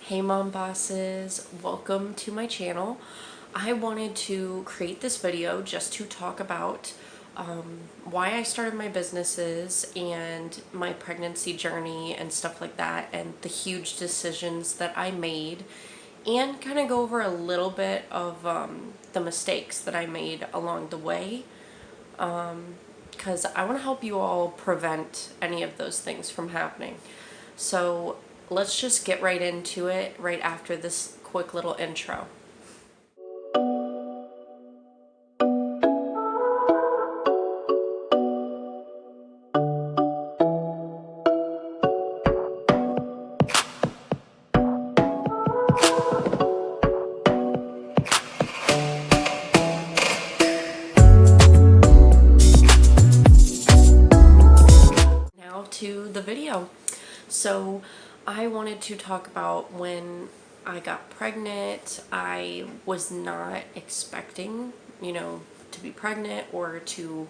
Hey mom bosses, welcome to my channel. I wanted to create this video just to talk about why I started my businesses and my pregnancy journey and stuff like that, and the huge decisions that I made, and kind of go over a little bit of the mistakes that I made along the way, because I want to help you all prevent any of those things from happening. So let's just get right into it right after this quick little intro. Now to the video. So I wanted to talk about when I got pregnant. I was not expecting, to be pregnant or to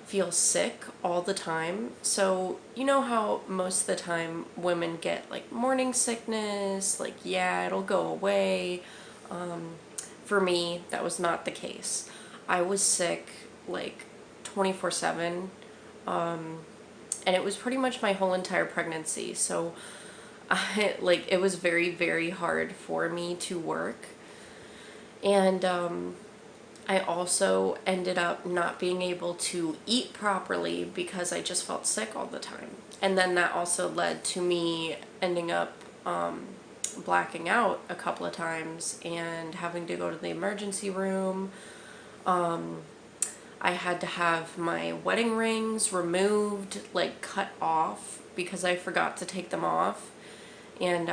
feel sick all the time. So, you know how most of the time women get like morning sickness, like, yeah, it'll go away. For me, that was not the case. I was sick like 24/7. And it was pretty much my whole entire pregnancy. So it was very, very hard for me to work. And I also ended up not being able to eat properly because I just felt sick all the time. And then that also led to me ending up blacking out a couple of times and having to go to the emergency room. I had to have my wedding rings removed, like cut off, because I forgot to take them off. And,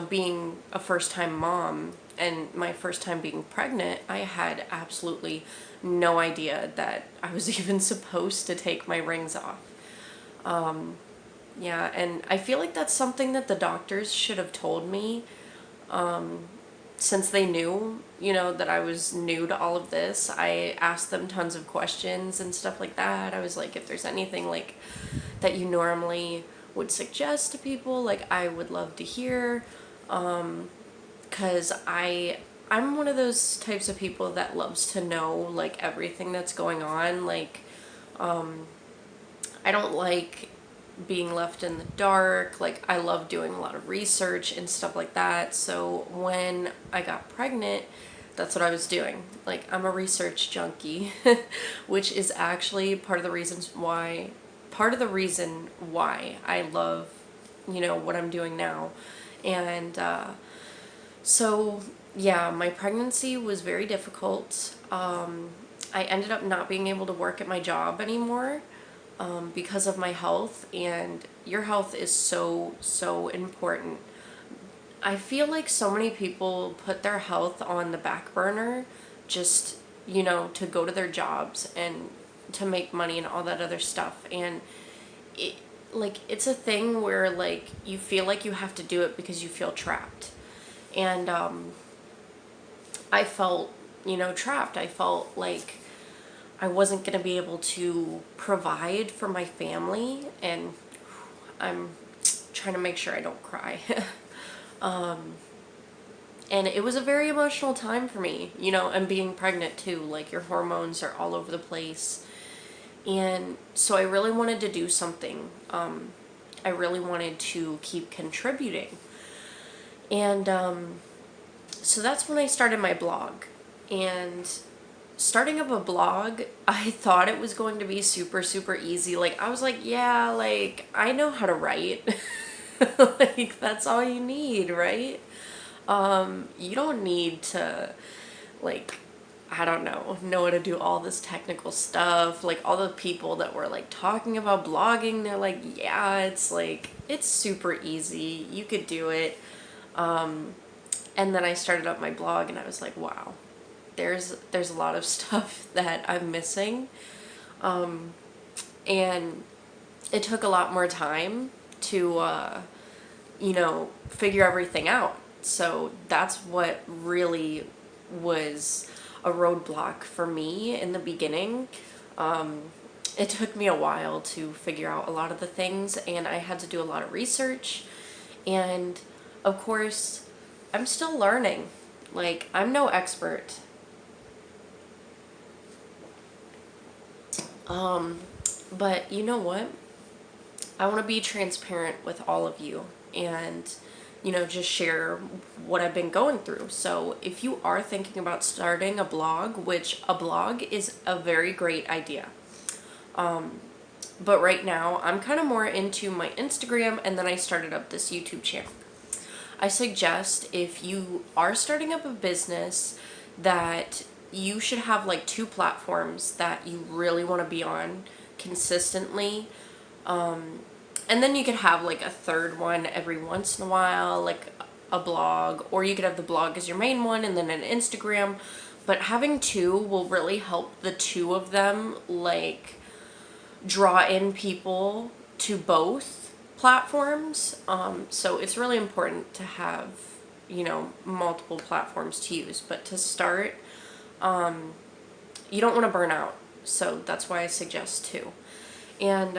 being a first-time mom and my first time being pregnant, I had absolutely no idea that I was even supposed to take my rings off. Yeah, and I feel like that's something that the doctors should have told me, since they knew, that I was new to all of this. I asked them tons of questions and stuff like that. I was like, if there's anything like that you normally would suggest to people, like, I would love to hear, because I'm one of those types of people that loves to know like everything that's going on. Like, I don't like being left in the dark. Like, I love doing a lot of research and stuff like that. So when I got pregnant, that's what I was doing. Like, I'm a research junkie, which is actually part of the reason why I love, what I'm doing now. And so yeah, my pregnancy was very difficult. I ended up not being able to work at my job anymore, because of my health, and your health is so, so important. I feel like so many people put their health on the back burner just, to go to their jobs and to make money and all that other stuff. And it's a thing where like you feel like you have to do it because you feel trapped. And I felt, trapped. I felt like I wasn't going to be able to provide for my family, and I'm trying to make sure I don't cry. And it was a very emotional time for me, and being pregnant too. Like, your hormones are all over the place. And so I really wanted to do something. I really wanted to keep contributing. And so that's when I started my blog. And starting up a blog, I thought it was going to be super, super easy. Like, I was like, yeah, like, I know how to write. Like, that's all you need, right? You don't need to, like, I don't know how to do all this technical stuff. Like, all the people that were like talking about blogging, they're like, yeah, it's like, it's super easy. You could do it. And then I started up my blog and I was like, wow, there's a lot of stuff that I'm missing. And it took a lot more time to, figure everything out. So that's what really was a roadblock for me in the beginning. It took me a while to figure out a lot of the things, and I had to do a lot of research. And Of course, I'm still learning. Like, I'm no expert. But you know what? I want to be transparent with all of you and, just share what I've been going through. So if you are thinking about starting a blog, which a blog is a very great idea. But right now I'm kind of more into my Instagram, and then I started up this YouTube channel. I suggest if you are starting up a business that you should have like two platforms that you really want to be on consistently. And then you could have like a third one every once in a while, like a blog, or you could have the blog as your main one and then an Instagram. But having two will really help the two of them like draw in people to both platforms. So it's really important to have, multiple platforms to use. But to start, you don't want to burn out. So that's why I suggest two. And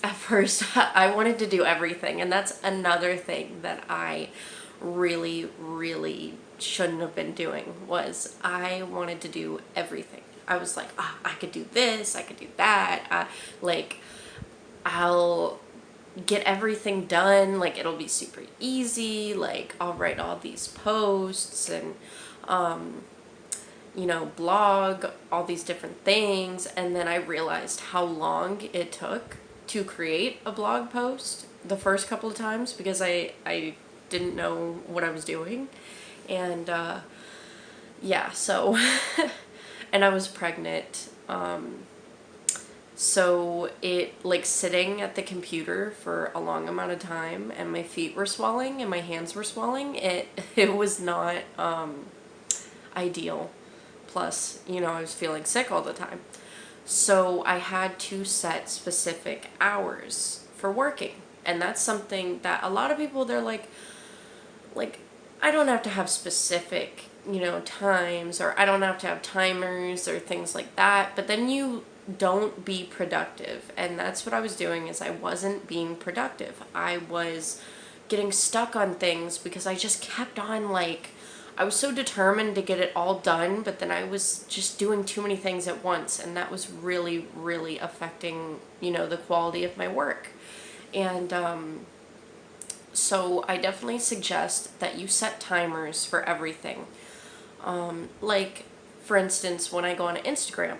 at first, I wanted to do everything. And that's another thing that I really, really shouldn't have been doing, was I wanted to do everything. I was like, I could do this, I could do that. I'll get everything done. Like, it'll be super easy. Like, I'll write all these posts and, blog, all these different things. And then I realized how long it took to create a blog post the first couple of times, because I didn't know what I was doing. And, so, and I was pregnant. So it, like, sitting at the computer for a long amount of time, and my feet were swelling and my hands were swelling, it was not ideal. Plus, I was feeling sick all the time. So I had to set specific hours for working. And that's something that a lot of people, they're like, I don't have to have specific, times, or I don't have to have timers or things like that. But then you don't be productive. And that's what I was doing, is I wasn't being productive. I was getting stuck on things because I just kept on, like, I was so determined to get it all done, but then I was just doing too many things at once, and that was really, really affecting, the quality of my work. And so I definitely suggest that you set timers for everything. Like, for instance, when I go on Instagram,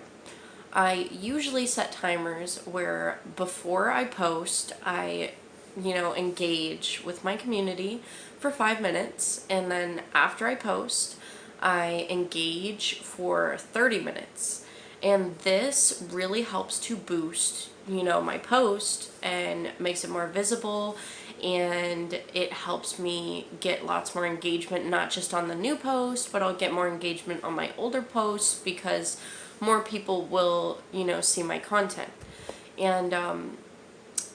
I usually set timers where before I post, I, engage with my community for 5 minutes. And then after I post, I engage for 30 minutes. And this really helps to boost, my post, and makes it more visible. And it helps me get lots more engagement, not just on the new post, but I'll get more engagement on my older posts, because more people will, see my content. And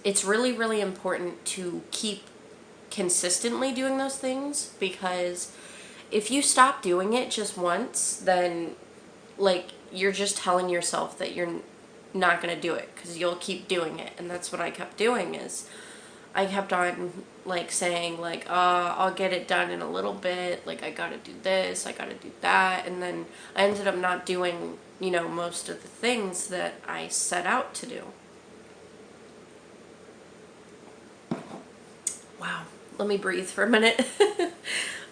it's really, really important to keep consistently doing those things, because if you stop doing it just once, then, like, you're just telling yourself that you're not going to do it, because you'll keep doing it. And that's what I kept doing, is I kept on, like, saying, like, I'll get it done in a little bit, like, I gotta do this, I gotta do that, and then I ended up not doing, most of the things that I set out to do. Wow, let me breathe for a minute.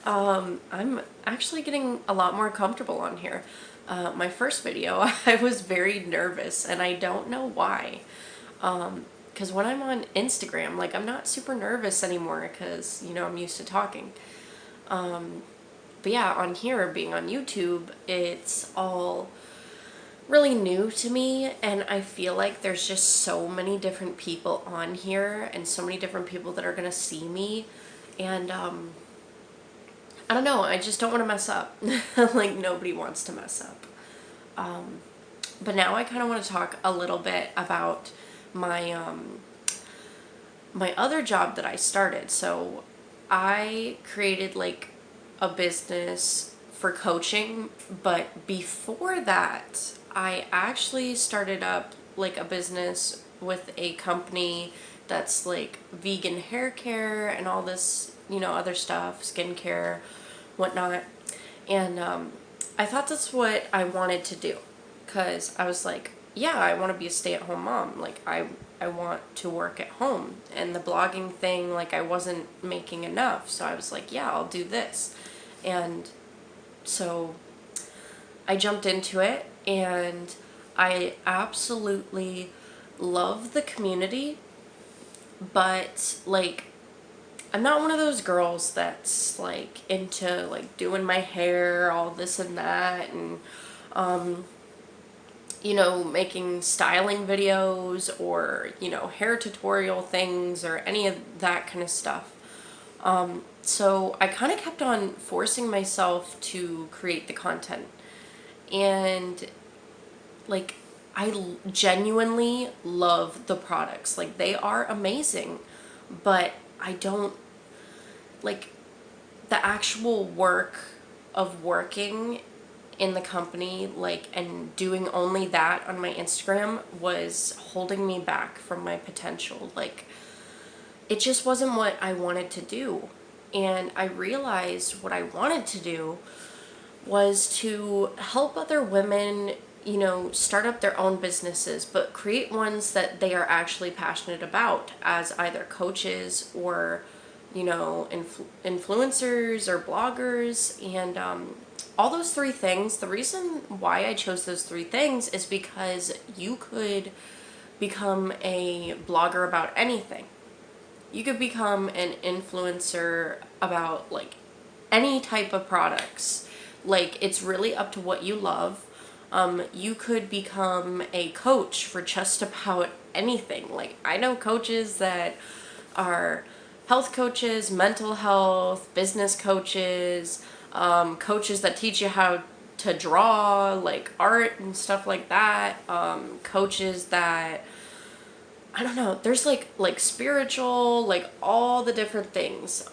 I'm actually getting a lot more comfortable on here. My first video, I was very nervous, and I don't know why. Because when I'm on Instagram, like, I'm not super nervous anymore, because, I'm used to talking. But yeah, on here, being on YouTube, it's all really new to me, and I feel like there's just so many different people on here, and so many different people that are gonna see me, and I don't know, I just don't want to mess up. Like, nobody wants to mess up. But now I kind of want to talk a little bit about my my other job that I started. So I created, like, a business for coaching, but before that I actually started up, like, a business with a company that's like vegan hair care and all this, other stuff, skincare, whatnot. And I thought that's what I wanted to do, because I was like, yeah, I want to be a stay-at-home mom. Like, I want to work at home. And the blogging thing, like, I wasn't making enough. So I was like, yeah, I'll do this. And so I jumped into it, and I absolutely love the community. But, like, I'm not one of those girls that's like into like doing my hair, all this and that, and making styling videos, or hair tutorial things, or any of that kind of stuff. So I kind of kept on forcing myself to create the content, and like genuinely love the products. Like, they are amazing, but I don't like the actual work of working in the company, like, and doing only that on my Instagram was holding me back from my potential. Like, it just wasn't what I wanted to do. And I realized what I wanted to do was to help other women, start up their own businesses, but create ones that they are actually passionate about, as either coaches or, influencers or bloggers. And all those three things, the reason why I chose those three things is because you could become a blogger about anything. You could become an influencer about like any type of products. Like, it's really up to what you love. You could become a coach for just about anything. Like, I know coaches that are health coaches, mental health, business coaches, coaches that teach you how to draw, like art and stuff like that. Coaches that, I don't know, there's like spiritual, like all the different things.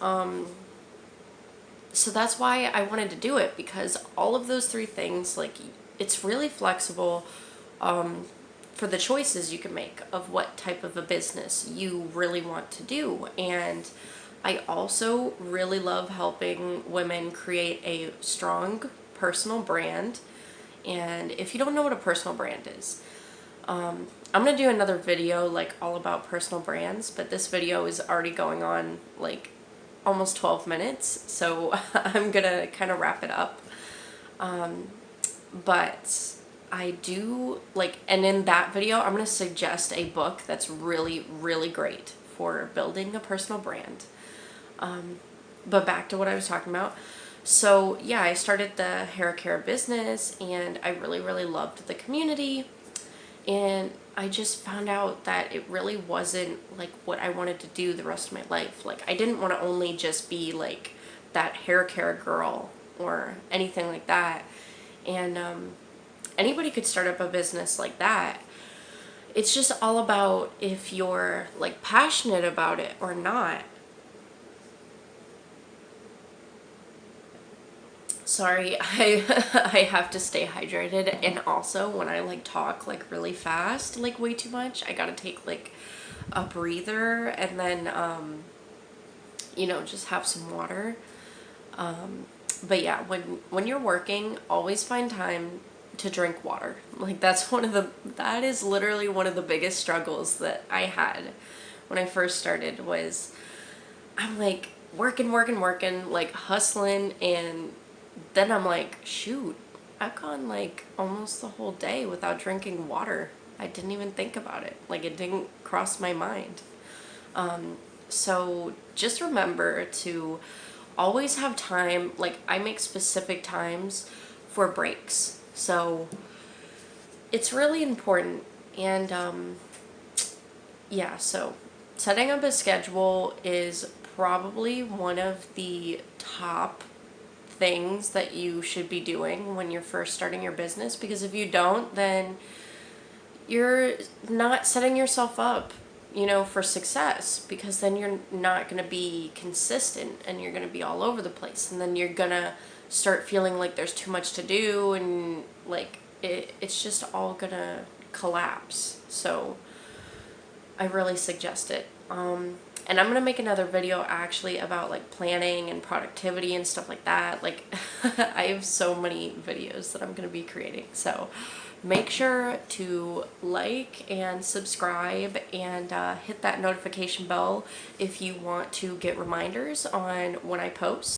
So that's why I wanted to do it, because all of those three things, like, it's really flexible for the choices you can make of what type of a business you really want to do. And I also really love helping women create a strong personal brand. And if you don't know what a personal brand is, I'm going to do another video like all about personal brands, but this video is already going on like almost 12 minutes, so I'm going to kind of wrap it up. But I do like, and in that video, I'm going to suggest a book that's really, really great for building a personal brand. But back to what I was talking about. So yeah, I started the hair care business, and I really, really loved the community. And I just found out that it really wasn't like what I wanted to do the rest of my life. Like, I didn't want to only just be like that hair care girl or anything like that. And anybody could start up a business like that. It's just all about if you're like passionate about it or not. Sorry, I have to stay hydrated, and also when I like talk like really fast, like way too much, I gotta take like a breather, and then just have some water. But yeah, when you're working, always find time to drink water. Like, that is literally one of the biggest struggles that I had when I first started. Was I'm like working, like hustling, and then I'm like, shoot, I've gone like almost the whole day without drinking water. I didn't even think about it. Like, it didn't cross my mind. So just remember to always have time. Like, I make specific times for breaks. So it's really important. And yeah, so setting up a schedule is probably one of the top things that you should be doing when you're first starting your business, because if you don't, then you're not setting yourself up, for success, because then you're not going to be consistent, and you're going to be all over the place, and then you're going to start feeling like there's too much to do, and like it's just all going to collapse. So I really suggest it. And I'm gonna make another video actually about like planning and productivity and stuff like that. Like I have so many videos that I'm gonna be creating. So make sure to like and subscribe and hit that notification bell if you want to get reminders on when I post.